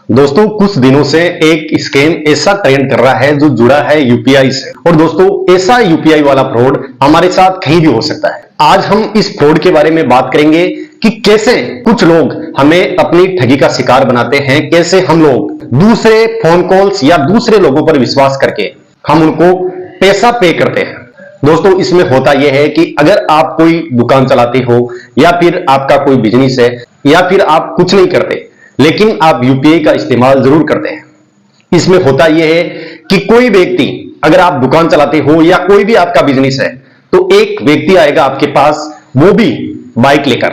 दोस्तों कुछ दिनों से एक स्कैम ऐसा ट्रेंड कर रहा है जो जुड़ा है यूपीआई से। और दोस्तों ऐसा यूपीआई वाला फ्रॉड हमारे साथ कहीं भी हो सकता है। आज हम इस फ्रॉड के बारे में बात करेंगे कि कैसे कुछ लोग हमें अपनी ठगी का शिकार बनाते हैं, कैसे हम लोग दूसरे फोन कॉल्स या दूसरे लोगों पर विश्वास करके हम उनको पैसा पे करते हैं। दोस्तों इसमें होता यह है कि अगर आप कोई दुकान चलाते हो या फिर आपका कोई बिजनेस है या फिर आप कुछ नहीं करते लेकिन आप यूपीआई का इस्तेमाल जरूर करते हैं। इसमें होता यह है कि कोई व्यक्ति, अगर आप दुकान चलाते हो या कोई भी आपका बिजनेस है, तो एक व्यक्ति आएगा आपके पास, वो भी बाइक लेकर।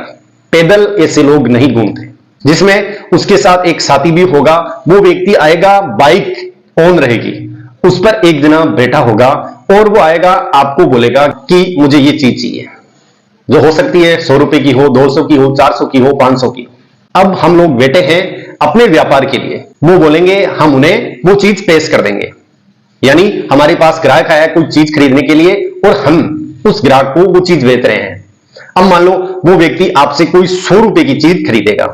पैदल ऐसे लोग नहीं घूमते, जिसमें उसके साथ एक साथी भी होगा। वो व्यक्ति आएगा, बाइक ऑन रहेगी, उस पर एक जना बैठा होगा और वो आएगा, आपको बोलेगा कि मुझे ये चीज चाहिए, जो हो सकती है 100 रुपए की हो, 200 की हो, 400 की हो, 500 की हो। अब हम लोग बैठे हैं अपने व्यापार के लिए, वो बोलेंगे हम उन्हें वो चीज पेश कर देंगे। यानी हमारे पास ग्राहक आया कोई चीज खरीदने के लिए और हम उस ग्राहक को वो चीज बेच रहे हैं। अब मान लो वो व्यक्ति आपसे कोई 100 रुपए की चीज खरीदेगा।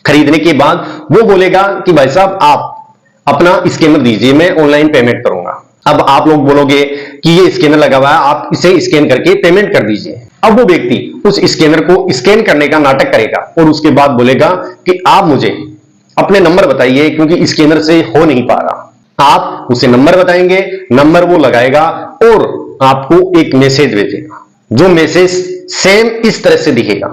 खरीदने के बाद वो बोलेगा कि भाई साहब आप अपना स्कैनर दीजिए, मैं ऑनलाइन पेमेंट करूंगा। अब आप लोग बोलोगे कि ये स्कैनर लगा हुआ है, आप इसे स्कैन करके पेमेंट कर दीजिए। अब वो व्यक्ति उस स्कैनर को स्कैन करने का नाटक करेगा और उसके बाद बोलेगा कि आप मुझे अपने नंबर बताइए, क्योंकि स्कैनर से हो नहीं पा रहा। आप उसे नंबर बताएंगे, नंबर वो लगाएगा और आपको एक मैसेज भेजेगा, जो मैसेज सेम इस तरह से दिखेगा।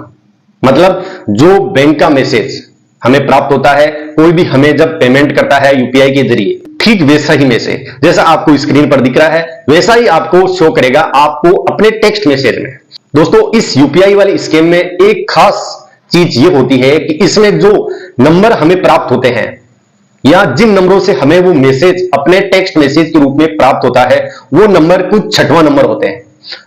मतलब जो बैंक का मैसेज हमें प्राप्त होता है, कोई भी हमें जब पेमेंट करता है यूपीआई के जरिए, ठीक वैसा ही मैसेज जैसा आपको स्क्रीन पर दिख रहा है वैसा ही आपको शो करेगा आपको अपने टेक्स्ट मैसेज में। दोस्तों इस यूपीआई वाले स्कैम में एक खास चीज ये होती है कि इसमें जो नंबर हमें प्राप्त होते हैं या जिन नंबरों से हमें वो मैसेज अपने टेक्स्ट मैसेज के रूप में प्राप्त होता है, वो नंबर कुछ छठवां नंबर होते हैं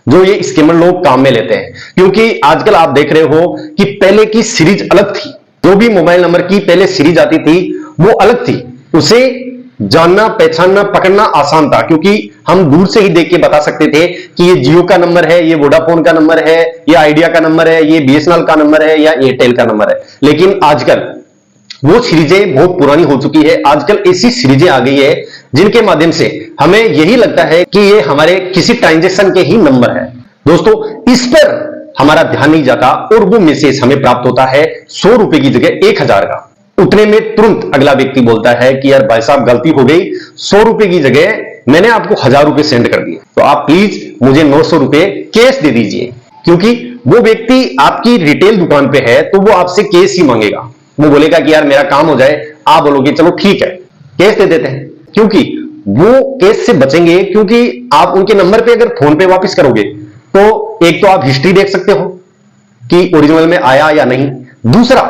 जो ये स्कैमर लोग काम में लेते हैं। क्योंकि आजकल आप देख रहे हो कि पहले की सीरीज अलग थी, जो भी मोबाइल नंबर की पहले सीरीज आती थी वो अलग थी। उसे जानना, पहचानना, पकड़ना आसान था, क्योंकि हम दूर से ही देख के बता सकते थे कि ये जियो का नंबर है, ये वोडाफोन का नंबर है, ये आइडिया का नंबर है, ये बीएसएनएल का नंबर है या एयरटेल का नंबर है। लेकिन आजकल वो सीरीजें बहुत पुरानी हो चुकी है। आजकल ऐसी सीरीजें आ गई है जिनके माध्यम से हमें यही लगता है कि ये हमारे किसी ट्रांजैक्शन के ही नंबर है। दोस्तों इस पर हमारा ध्यान नहीं जाता और वो मैसेज हमें प्राप्त होता है 100 रुपए की जगह 1000 का। उतने में तुरंत अगला व्यक्ति बोलता है कि यार भाई साहब गलती हो गई, 100 रुपए की जगह मैंने आपको 1000 रुपए सेंड कर दिए, तो आप प्लीज मुझे 900 रुपए कैश दे दीजिए। क्योंकि वो व्यक्ति आपकी रिटेल दुकान पे है तो वो आपसे कैश ही मांगेगा। वो बोलेगा कि यार मेरा काम हो जाए, आप बोलोगे चलो ठीक है कैश दे देते हैं, क्योंकि वो कैश से बचेंगे। क्योंकि आप उनके नंबर पे अगर फोन पे वापस करोगे तो एक तो आप हिस्ट्री देख सकते हो कि ओरिजिनल में आया या नहीं। दूसरा,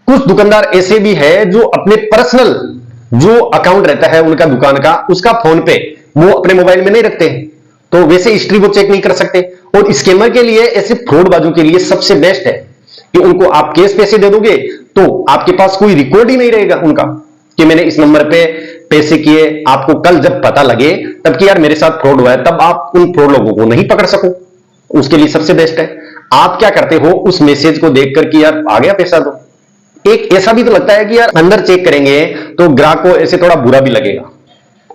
कुछ दुकानदार ऐसे भी है जो अपने पर्सनल जो अकाउंट रहता है उनका दुकान का, उसका फोन पे वो अपने मोबाइल में नहीं रखते हैं, तो वैसे हिस्ट्री वो चेक नहीं कर सकते। और स्कैमर के लिए, ऐसे फ्रॉडबाजों के लिए सबसे बेस्ट है कि उनको आप कैश पैसे दे दोगे तो आपके पास कोई रिकॉर्ड ही नहीं रहेगा उनका कि मैंने इस नंबर पे पैसे किए। आपको कल जब पता लगे तब कि यार मेरे साथ फ्रॉड हुआ है, तब आप उन फ्रॉड लोगों को नहीं पकड़ सको। उसके लिए सबसे बेस्ट है, आप क्या करते हो, उस मैसेज को देखकर कि यार आ गया पैसा दो। एक ऐसा भी तो लगता है कि यार अंदर चेक करेंगे तो ग्राहक को ऐसे थोड़ा बुरा भी लगेगा।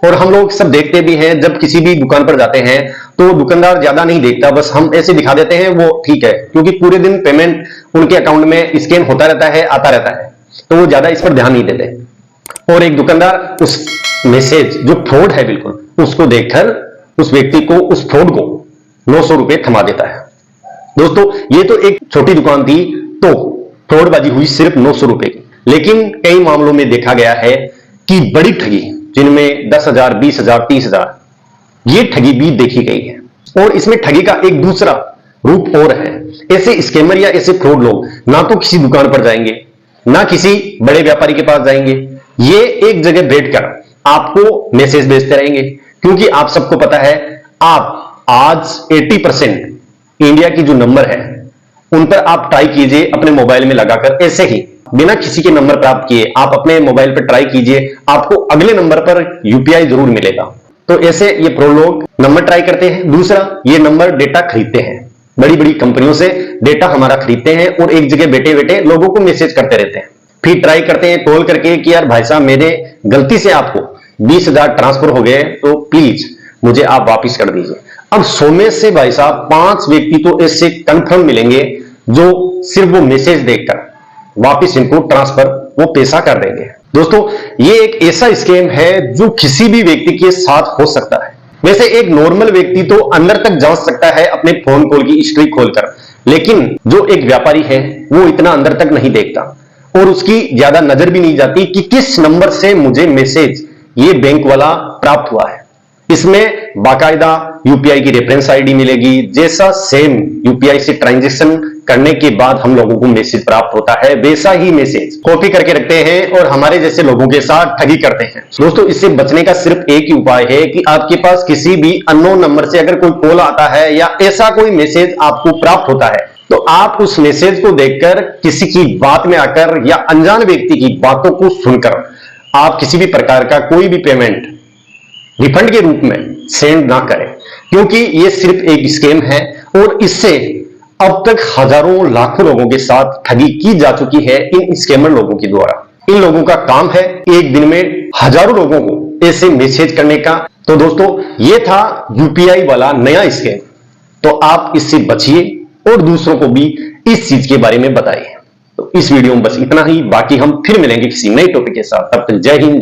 और हम लोग सब देखते भी हैं, जब किसी भी दुकान पर जाते हैं तो दुकानदार ज्यादा नहीं देखता, बस हम ऐसे दिखा देते हैं वो ठीक है, क्योंकि पूरे दिन पेमेंट उनके अकाउंट में स्कैन होता रहता है, आता रहता है, तो वो ज्यादा इस पर ध्यान नहीं देते। और एक दुकानदार उस मैसेज जो फ्रॉड है बिल्कुल उसको देखकर उस व्यक्ति को, उस फ्रॉड को 900 रुपए थमा देता है। दोस्तों ये तो एक छोटी दुकान थी तो फ्रॉडबाजी हुई सिर्फ 900 रुपए की, लेकिन कई मामलों में देखा गया है कि बड़ी ठगी जिनमें 10,000, 20,000, 30,000 ये ठगी भी देखी गई है। और इसमें ठगी का एक दूसरा रूप और है। ऐसे स्कैमर या ऐसे फ्रॉड लोग ना तो किसी दुकान पर जाएंगे, ना किसी बड़े व्यापारी के पास जाएंगे, ये एक जगह बैठकर आपको मैसेज भेजते रहेंगे। क्योंकि आप सबको पता है, आप आज 80% इंडिया की जो नंबर है उन पर आप ट्राई कीजिए अपने मोबाइल में लगाकर, ऐसे ही बिना किसी के नंबर प्राप्त किए आप अपने मोबाइल पर ट्राई कीजिए, आपको अगले नंबर पर यूपीआई जरूर मिलेगा। तो ऐसे ये फ्रॉड लोग नंबर ट्राई करते हैं। दूसरा, ये नंबर डेटा खरीदते हैं, बड़ी बड़ी कंपनियों से डेटा हमारा खरीदते हैं और एक जगह बैठे बैठे लोगों को मैसेज करते रहते हैं। फिर ट्राई करते हैं कॉल करके कि यार भाई साहब मेरे गलती से आपको 20,000 ट्रांसफर हो गए तो प्लीज मुझे आप वापिस कर दीजिए। अब 100 में से भाई साहब 5 व्यक्ति तो ऐसे कंफर्म मिलेंगे जो सिर्फ वो मैसेज देखकर वापिस इनको ट्रांसफर वो पैसा कर देंगे। दोस्तों ये एक ऐसा स्कैम है जो किसी भी व्यक्ति के साथ हो सकता है। वैसे एक नॉर्मल व्यक्ति तो अंदर तक जांच सकता है अपने फोन कॉल की हिस्ट्री खोलकर, लेकिन जो एक व्यापारी है वो इतना अंदर तक नहीं देखता और उसकी ज्यादा नजर भी नहीं जाती कि किस नंबर से मुझे मैसेज ये बैंक वाला प्राप्त हुआ है। इसमें बाकायदा यूपीआई की रेफरेंस आईडी मिलेगी, जैसा सेम यूपीआई से ट्रांजैक्शन करने के बाद हम लोगों को मैसेज प्राप्त होता है वैसा ही मैसेज कॉपी करके रखते हैं और हमारे जैसे लोगों के साथ ठगी करते हैं। दोस्तों इससे बचने का सिर्फ एक ही उपाय है कि आपके पास किसी भी अननोन नंबर से अगर कोई कॉल आता है या ऐसा कोई मैसेज आपको प्राप्त होता है तो आप उस मैसेज को देखकर किसी की बात में आकर या अनजान व्यक्ति की बातों को सुनकर आप किसी भी प्रकार का कोई भी पेमेंट रिफंड के रूप में सेंड ना करें, क्योंकि ये सिर्फ एक स्कैम है और इससे अब तक हजारों लाखों लोगों के साथ ठगी की जा चुकी है इन स्कैमर लोगों के द्वारा। इन लोगों का काम है एक दिन में हजारों लोगों को ऐसे मैसेज करने का। तो दोस्तों ये था यूपीआई वाला नया स्कैम, तो आप इससे बचिए और दूसरों को भी इस चीज के बारे में बताइए। तो इस वीडियो में बस इतना ही, बाकी हम फिर मिलेंगे किसी नए टॉपिक के साथ। तब तक जय हिंद।